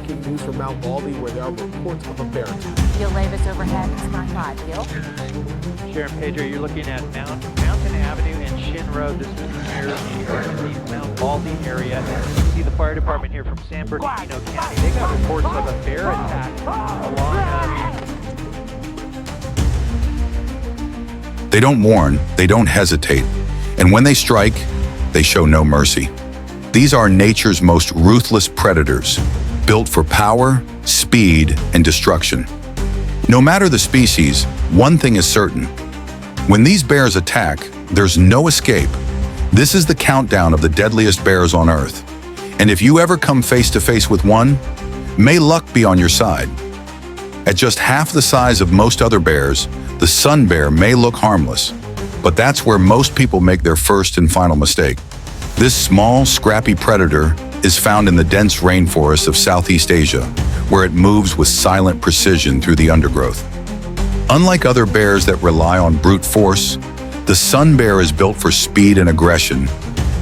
breaking news from Mount Baldy where there are reports of a bear attack. Gil Levis overhead, Sky 5. Gil? Sheriff Pedro, you're looking at Mountain Avenue and Shin Road. This is the Mount Baldy area. You see the fire department here from San Bernardino County. They got reports of a bear attack along They don't warn, they don't hesitate, and when they strike, they show no mercy. These are nature's most ruthless predators, built for power, speed, and destruction. No matter the species, one thing is certain. When these bears attack, there's no escape. This is the countdown of the deadliest bears on Earth. And if you ever come face to face with one, may luck be on your side. At just half the size of most other bears, the sun bear may look harmless, but that's where most people make their first and final mistake. This small, scrappy predator is found in the dense rainforests of Southeast Asia, where it moves with silent precision through the undergrowth. Unlike other bears that rely on brute force, the sun bear is built for speed and aggression.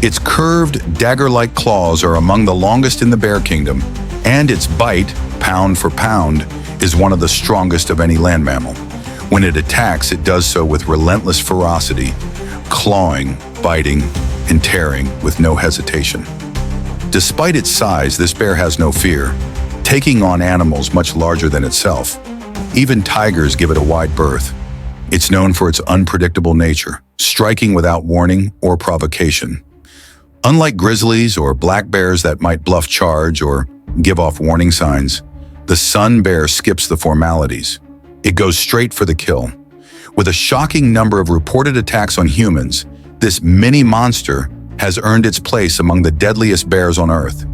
Its curved, dagger-like claws are among the longest in the bear kingdom, and its bite, pound for pound, is one of the strongest of any land mammal. When it attacks, it does so with relentless ferocity, clawing, biting, and tearing with no hesitation. Despite its size, this bear has no fear, taking on animals much larger than itself. Even tigers give it a wide berth. It's known for its unpredictable nature, striking without warning or provocation. Unlike grizzlies or black bears that might bluff charge or give off warning signs, the sun bear skips the formalities. It goes straight for the kill. With a shocking number of reported attacks on humans, this mini monster has earned its place among the deadliest bears on Earth.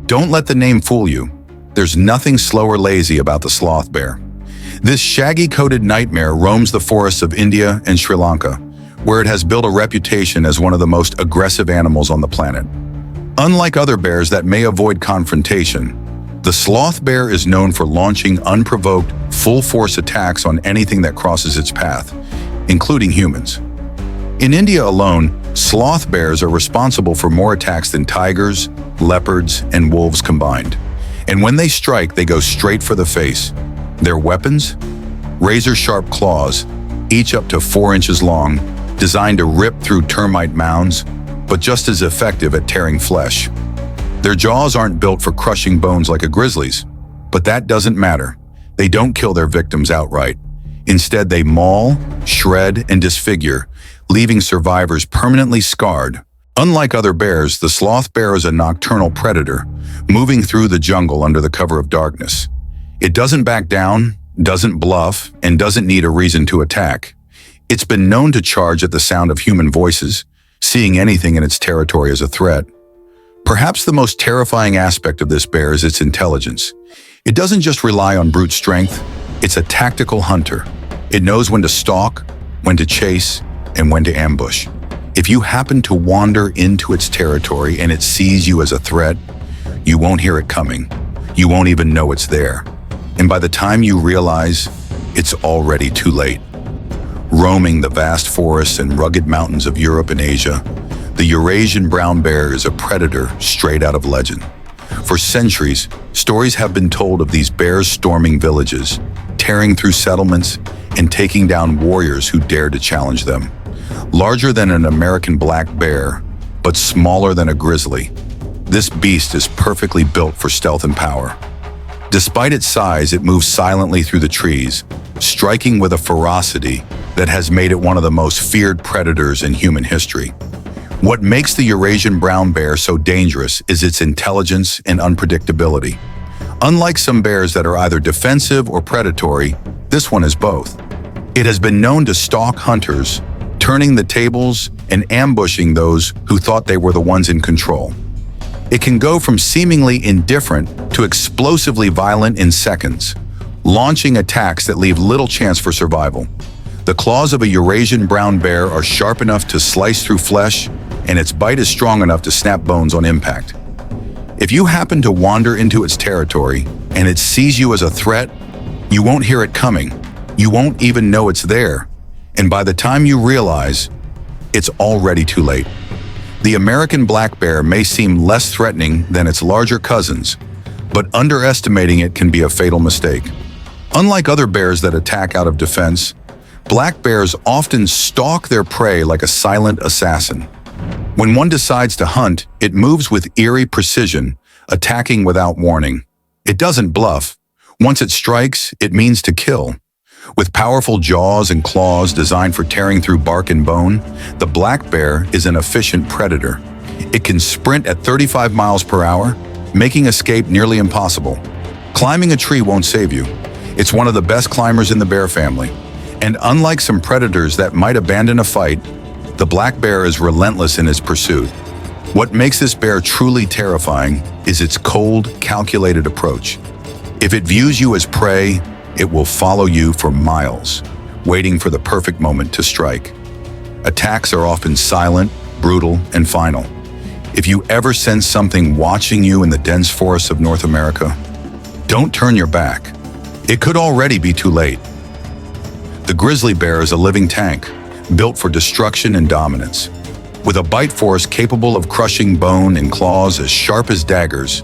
Don't let the name fool you. There's nothing slow or lazy about the sloth bear. This shaggy-coated nightmare roams the forests of India and Sri Lanka, where it has built a reputation as one of the most aggressive animals on the planet. Unlike other bears that may avoid confrontation, the sloth bear is known for launching unprovoked, full-force attacks on anything that crosses its path, including humans. In India alone, sloth bears are responsible for more attacks than tigers, leopards, and wolves combined. And when they strike, they go straight for the face. Their weapons? Razor-sharp claws, each up to 4 inches long, designed to rip through termite mounds, but just as effective at tearing flesh. Their jaws aren't built for crushing bones like a grizzly's, but that doesn't matter. They don't kill their victims outright. Instead, they maul, shred, and disfigure, leaving survivors permanently scarred. Unlike other bears, the sloth bear is a nocturnal predator, moving through the jungle under the cover of darkness. It doesn't back down, doesn't bluff, and doesn't need a reason to attack. It's been known to charge at the sound of human voices, seeing anything in its territory as a threat. Perhaps the most terrifying aspect of this bear is its intelligence. It doesn't just rely on brute strength, it's a tactical hunter. It knows when to stalk, when to chase, and when to ambush. If you happen to wander into its territory and it sees you as a threat, you won't hear it coming. You won't even know it's there. And by the time you realize, it's already too late. Roaming the vast forests and rugged mountains of Europe and Asia, the Eurasian brown bear is a predator straight out of legend. For centuries, stories have been told of these bears storming villages, tearing through settlements, and taking down warriors who dared to challenge them. Larger than an American black bear, but smaller than a grizzly, this beast is perfectly built for stealth and power. Despite its size, it moves silently through the trees, striking with a ferocity that has made it one of the most feared predators in human history. What makes the Eurasian brown bear so dangerous is its intelligence and unpredictability. Unlike some bears that are either defensive or predatory, this one is both. It has been known to stalk hunters, turning the tables and ambushing those who thought they were the ones in control. It can go from seemingly indifferent to explosively violent in seconds, launching attacks that leave little chance for survival. The claws of a Eurasian brown bear are sharp enough to slice through flesh, and its bite is strong enough to snap bones on impact. If you happen to wander into its territory and it sees you as a threat, you won't hear it coming. You won't even know it's there. And by the time you realize, it's already too late. The American black bear may seem less threatening than its larger cousins, but underestimating it can be a fatal mistake. Unlike other bears that attack out of defense, black bears often stalk their prey like a silent assassin. When one decides to hunt, it moves with eerie precision, attacking without warning. It doesn't bluff. Once it strikes, it means to kill. With powerful jaws and claws designed for tearing through bark and bone, the black bear is an efficient predator. It can sprint at 35 miles per hour, making escape nearly impossible. Climbing a tree won't save you. It's one of the best climbers in the bear family. And unlike some predators that might abandon a fight, the black bear is relentless in its pursuit. What makes this bear truly terrifying is its cold, calculated approach. If it views you as prey, it will follow you for miles, waiting for the perfect moment to strike. Attacks are often silent, brutal, and final. If you ever sense something watching you in the dense forests of North America, don't turn your back. It could already be too late. The grizzly bear is a living tank, built for destruction and dominance. With a bite force capable of crushing bone and claws as sharp as daggers,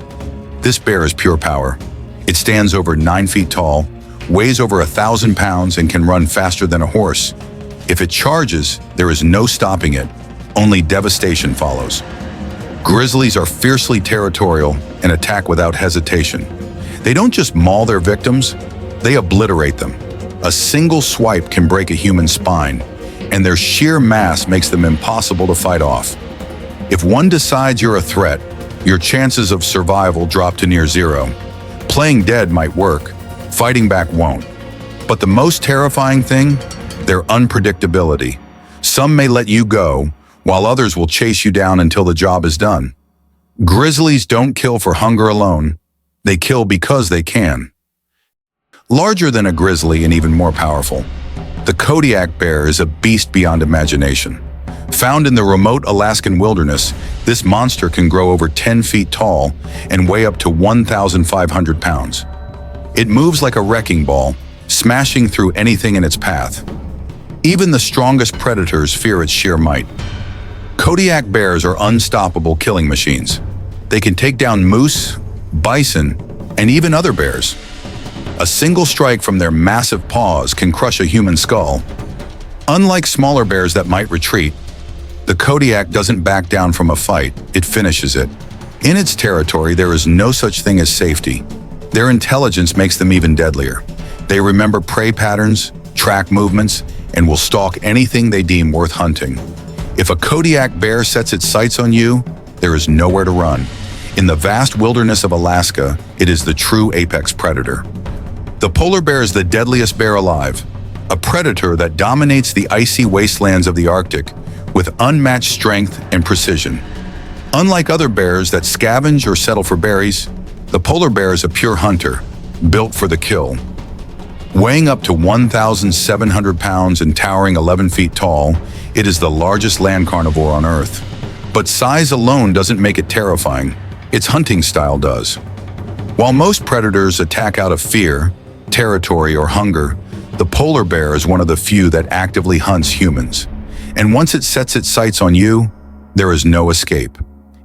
this bear is pure power. It stands over 9 feet tall, weighs over 1,000 pounds, and can run faster than a horse. If it charges, there is no stopping it. Only devastation follows. Grizzlies are fiercely territorial and attack without hesitation. They don't just maul their victims, they obliterate them. A single swipe can break a human spine, and their sheer mass makes them impossible to fight off. If one decides you're a threat, your chances of survival drop to near zero. Playing dead might work, fighting back won't. But the most terrifying thing? Their unpredictability. Some may let you go, while others will chase you down until the job is done. Grizzlies don't kill for hunger alone. They kill because they can. Larger than a grizzly and even more powerful, the Kodiak bear is a beast beyond imagination. Found in the remote Alaskan wilderness, this monster can grow over 10 feet tall and weigh up to 1,500 pounds. It moves like a wrecking ball, smashing through anything in its path. Even the strongest predators fear its sheer might. Kodiak bears are unstoppable killing machines. They can take down moose, bison, and even other bears. A single strike from their massive paws can crush a human skull. Unlike smaller bears that might retreat, the Kodiak doesn't back down from a fight, it finishes it. In its territory, there is no such thing as safety. Their intelligence makes them even deadlier. They remember prey patterns, track movements, and will stalk anything they deem worth hunting. If a Kodiak bear sets its sights on you, there is nowhere to run. In the vast wilderness of Alaska, it is the true apex predator. The polar bear is the deadliest bear alive, a predator that dominates the icy wastelands of the Arctic with unmatched strength and precision. Unlike other bears that scavenge or settle for berries, the polar bear is a pure hunter, built for the kill. Weighing up to 1,700 pounds and towering 11 feet tall, it is the largest land carnivore on Earth. But size alone doesn't make it terrifying. Its hunting style does. While most predators attack out of fear, territory, or hunger, the polar bear is one of the few that actively hunts humans. And once it sets its sights on you, there is no escape.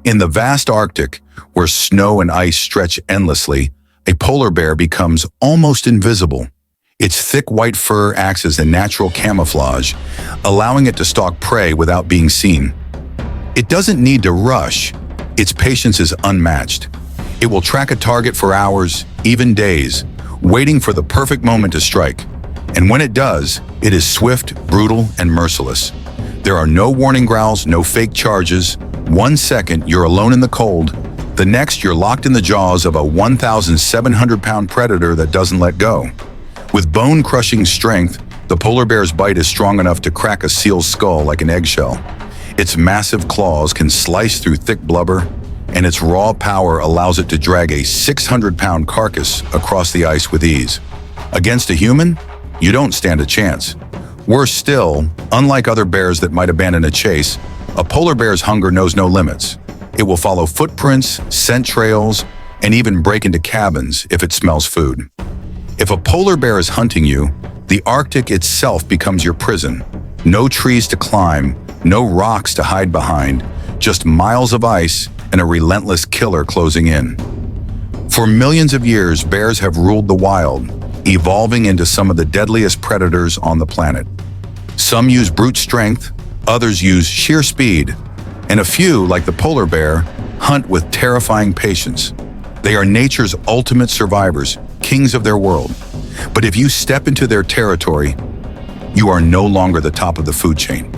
In the vast Arctic, where snow and ice stretch endlessly, a polar bear becomes almost invisible. Its thick white fur acts as a natural camouflage, allowing it to stalk prey without being seen. It doesn't need to rush. Its patience is unmatched. It will track a target for hours, even days, waiting for the perfect moment to strike. And when it does, it is swift, brutal, and merciless. There are no warning growls, no fake charges. 1 second, you're alone in the cold. The next, you're locked in the jaws of a 1,700-pound predator that doesn't let go. With bone-crushing strength, the polar bear's bite is strong enough to crack a seal's skull like an eggshell. Its massive claws can slice through thick blubber, and its raw power allows it to drag a 600-pound carcass across the ice with ease. Against a human, you don't stand a chance. Worse still, unlike other bears that might abandon a chase, a polar bear's hunger knows no limits. It will follow footprints, scent trails, and even break into cabins if it smells food. If a polar bear is hunting you, the Arctic itself becomes your prison. No trees to climb, no rocks to hide behind, just miles of ice and a relentless killer closing in. For millions of years, bears have ruled the wild, evolving into some of the deadliest predators on the planet. Some use brute strength, others use sheer speed, and a few, like the polar bear, hunt with terrifying patience. They are nature's ultimate survivors, kings of their world. But if you step into their territory, you are no longer the top of the food chain.